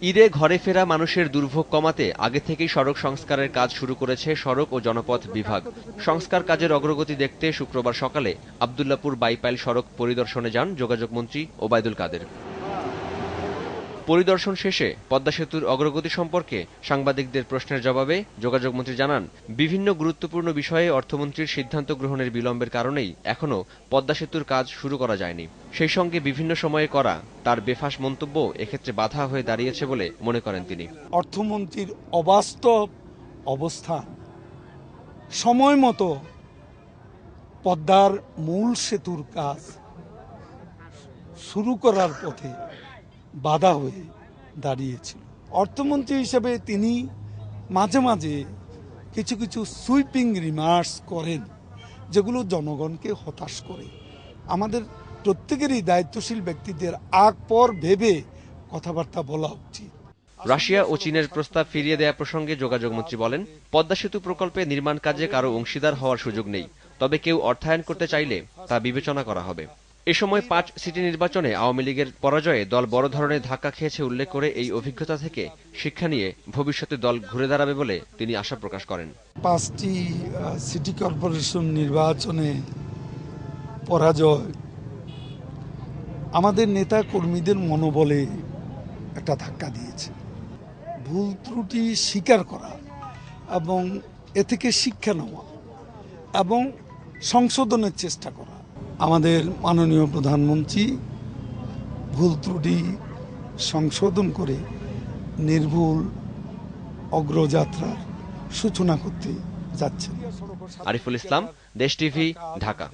ঈদে ঘরে ফেরা মানুষের দুর্ভোগ কমাতে আগে থেকেই সড়ক সংস্কারের কাজ শুরু করেছে সড়ক ও জনপথ বিভাগ। সংস্কার কাজের অগ্রগতি দেখতে শুক্রবার সকালে আব্দুল্লাহপুর বাইপাইল সড়ক পরিদর্শনে যান যোগাযোগ মন্ত্রী ওবায়দুল কাদের। পরিদর্শন শেষে পদ্মা সেতুর অগ্রগতি সম্পর্কে সাংবাদিকদের প্রশ্নের জবাবে যোগাযোগ মন্ত্রী জানান, বিভিন্ন গুরুত্বপূর্ণ বিষয়ে অর্থমন্ত্রীর সিদ্ধান্ত গ্রহণের বিলম্বের কারণেই এখনো পদ্মা সেতুর কাজ শুরু করা যায়নি। সেই সঙ্গে বিভিন্ন সময়ে করা তার বেফাঁস মন্তব্য এক্ষেত্রে বাধা হয়ে দাঁড়িয়েছে বলে মনে করেন তিনি। অর্থমন্ত্রীর অবাস্তব অবস্থান সময় মতো পদ্মার মূল সেতুর কাজ শুরু করার পথে বাধা হয়ে দাঁড়িয়েছিল। অর্থমন্ত্রী হিসেবে তিনি মাঝে মাঝে কিছু কিছু সুইপিং রিমার্কস করেন, যেগুলো জনগণকে হতাশ করে। আমাদের প্রত্যেকেরই দায়িত্বশীল ব্যক্তিদের আগ পর ভেবে কথাবার্তা বলা উচিত। রাশিয়া ও চীনের প্রস্তাব ফিরিয়ে দেয়া প্রসঙ্গে যোগাযোগ মন্ত্রী বলেন, পদ্মা সেতু প্রকল্পে নির্মাণ কাজে কারো অংশীদার হওয়ার সুযোগ নেই, তবে কেউ অর্থায়ন করতে চাইলে তা বিবেচনা করা হবে। এ সময় ৫ সিটি নির্বাচনে আওয়ামী লীগের পরাজয়ে দল বড় ধরনের ধাক্কা খেয়েছে উল্লেখ করে এই অভিজ্ঞতা থেকে শিক্ষা নিয়ে ভবিষ্যতে দল ঘুরে দাঁড়াবে বলে তিনি আশা প্রকাশ করেন। ৫টি সিটি কর্পোরেশন নির্বাচনে পরাজয় আমাদের নেতা কর্মীদের মনোবলে একটা ধাক্কা দিয়েছে। ভুল ত্রুটি স্বীকার করা এবং এ থেকে শিক্ষা নেওয়া এবং সংশোধনের চেষ্টা করা। আমাদের মাননীয় প্রধানমন্ত্রী ভুল ত্রুটি সংশোধন করে নির্ভুল অগ্রযাত্রার সূচনা করতে যাচ্ছেন। আরিফুল ইসলাম, দেশ টিভি, ঢাকা।